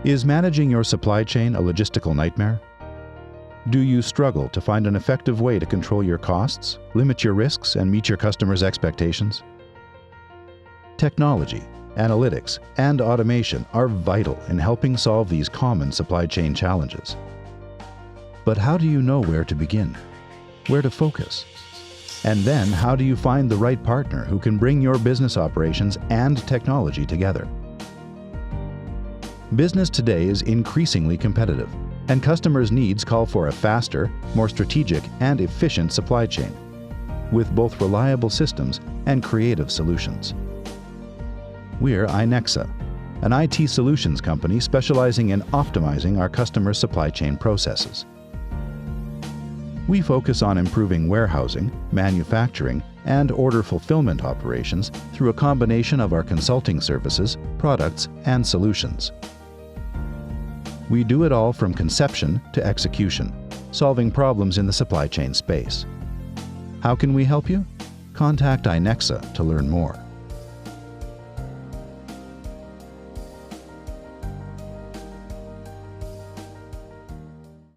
Is managing your supply chain a logistical nightmare? Do you struggle to find an effective way to control your costs, limit your risks, and meet your customers' expectations? Technology, analytics, and automation are vital in helping solve these common supply chain challenges. But how do you know where to begin? Where to focus? And then how do you find the right partner who can bring your business operations and technology together? Business today is increasingly competitive, and customers' needs call for a faster, more strategic, and efficient supply chain, with both reliable systems and creative solutions. We're Inyxa, an IT solutions company specializing in optimizing our customers' supply chain processes. We focus on improving warehousing, manufacturing, and order fulfillment operations through a combination of our consulting services, products, and solutions. We do it all from conception to execution, solving problems in the supply chain space. How can we help you? Contact Inyxa to learn more.